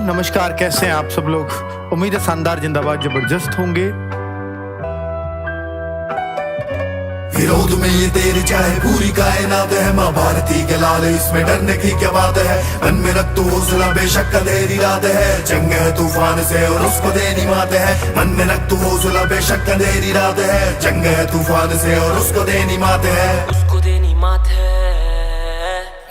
नमस्कार, कैसे हैं आप सब लोग। उम्मीद है शानदार, जिंदाबाद, जबरदस्त होंगे। विरोध में ये तेरे चाहे पूरी कायनात है, माँ भारती के लाल, इसमें डरने की क्या बात है। मन में रख तू हौसला, बेशक अंधेरी रात है, जंग है तूफान से और उसको देनी मात है। मन में रख तू हौसला, बेशक अंधेरी रात है, जंग है तूफान से और उसको देनी मात है, उसको देनी मात है।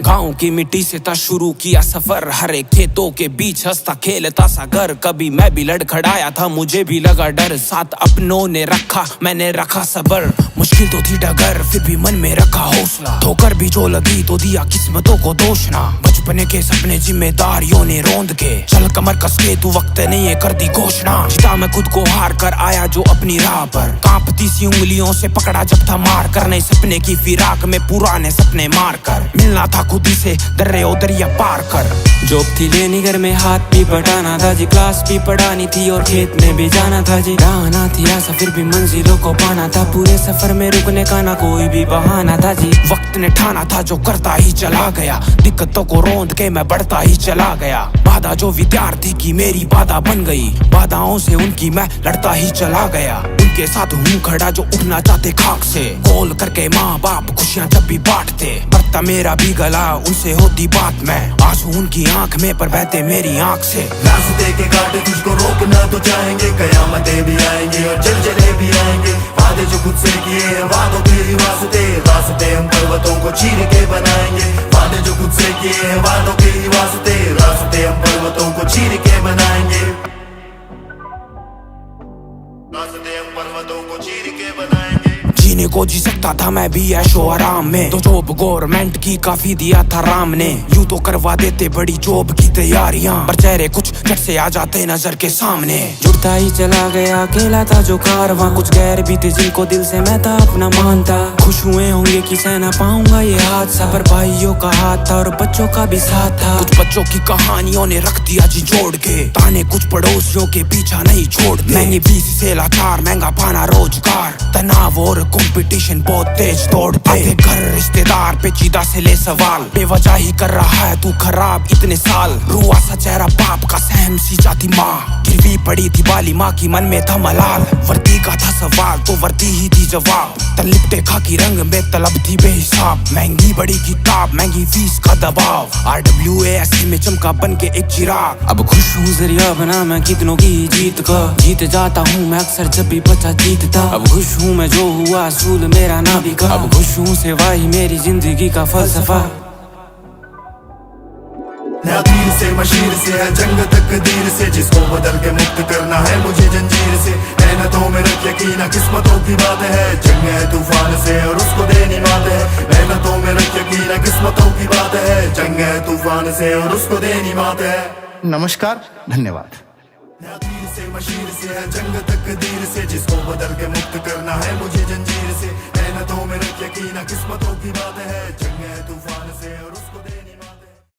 गाँव की मिट्टी से था शुरू किया सफर, हरे खेतों के बीच हंसता खेलता सा घर। कभी मैं भी लड़खड़ाया था, मुझे भी लगा डर, साथ अपनों ने रखा, मैंने रखा सबर। मुश्किल तो थी डगर, फिर भी मन में रखा हौसला, ठोकर भी जो लगी तो दिया किस्मतों को दोष ना। बचपने के सपने जिम्मेदारियों ने रोंद के, चल कमर कस के तू वक्त नहीं है कर दी घोषणा। जीता मैं खुद को हार कर आया जो अपनी राह पर, कांपती सी उंगलियों से पकड़ा जब था मार कर। नए सपने की फिराक में पुराने सपने मार कर, मिलना था खुद ही से दर्रे दरिया पार कर। जॉब थी लेनी, घर में हाथ भी बटाना था जी, क्लास भी पढ़ानी थी और खेत में भी जाना था जी। रहना थी आशा, फिर भी मंजिलों को पाना था, पूरे सफर में रुकने का ना कोई भी बहाना था जी। वक्त ने ठाना था जो करता ही चला गया, दिक्कतों को रोंद के मैं बढ़ता ही चला गया। बाधा जो विद्यार्थी की मेरी बाधा बन गई, बाधाओं से उनकी मैं लड़ता ही चला गया। उनके साथ हूँ खड़ा जो उठना चाहते खाक से, कॉल करके माँ बाप खुशियाँ जब भी बांटते। बढ़ता मेरा भी गला, उनसे होती बात में, आंसू उनकी आंख में पर बहते मेरी आंख से। रास्ते के कांटे तुझको रोकना तो चाहेंगे, कयामतें भी आएंगे और जलजले भी आएंगे। वादे जो खुद से किए हैं, वादों के ही वास्ते, रास्ते हम पर्वतों को चीर के बनाएंगे। वादे जो खुद से किए हैं, वादों के ही वास्ते, रास्ते हम पर्वतों को चीर के बनाएंगे, रास्ते हम पर्वतों को चीर के बनाएंगे। जीने को जी सकता था मैं भी ऐशो आराम में, तो जॉब गवर्नमेंट की काफी दिया था राम ने। यूं तो करवा देते बड़ी जॉब की तैयारियां, पर चेहरे कुछ झट से आ जाते नजर के सामने। जुड़ता ही चला गया, अकेला था जो कारवां, कुछ गैर भी थे जिनको दिल से मैं था अपना मानता। खुश हुए होंगे कि सह ना पाऊंगा ये हादसा, पर भाइयों का हाथ था और बच्चों का भी साथ था। कुछ बच्चों की कहानियों ने रख दिया जी जोड़ के, ताने कुछ पड़ोसियों के पीछा नहीं छोड़ते। महंगी फीस से लाचार, महंगा पाना रोजगार, तनाव और कंपटीशन बहुत तेज तोड़ते। आधे घर रिश्तेदार पेचीदा से ले सवाल, बेवजह ही कर रहा है तू खराब इतने साल। रुआ सा चेहरा बाप का, सहम सी जाती माँ, गिरवी पड़ी थी बाली माँ की, मन में था मलाल। वर्दी का था सवाल तो वर्दी ही थी जवाब, तन लिपटे खाकी रंग में तलब थी बेहिसाब। महंगी बड़ी किताब, महंगी फीस का दबाव, RWA में चमका बन के एक चिराग। अब खुश हूँ जरिया बना मैं कितनों की जीत का, जीत जाता हूँ मैं अक्सर जब भी बचा जीतता। अब खुश हूँ मैं जो हुआ असूल मेरा ना बिका, अब खुश हूँ सेवा ही मेरी जिंदगी का फलसफा। ना तीर से मशीर से है जंग तकदीर से, जिसको बदल के मुक्त करना है मुझे जंजीर से। मेहनतों में रख यकीन, किस्मतों की बात है, जंग है तूफान से और उसको देनी मात है। मेहनतों में रख यकीन, किस्मतों की बात है, जंग है तूफान से और उसको देनी मात है। नमस्कार, धन्यवाद। ना तीर से मशीर से है जंग तकदीर से, जिसको बदल के मुक्त करना है मुझे जंजीर से। मेहनतों में रख यकीन, किस्मतों की बात है, जंग है तूफान से और उसको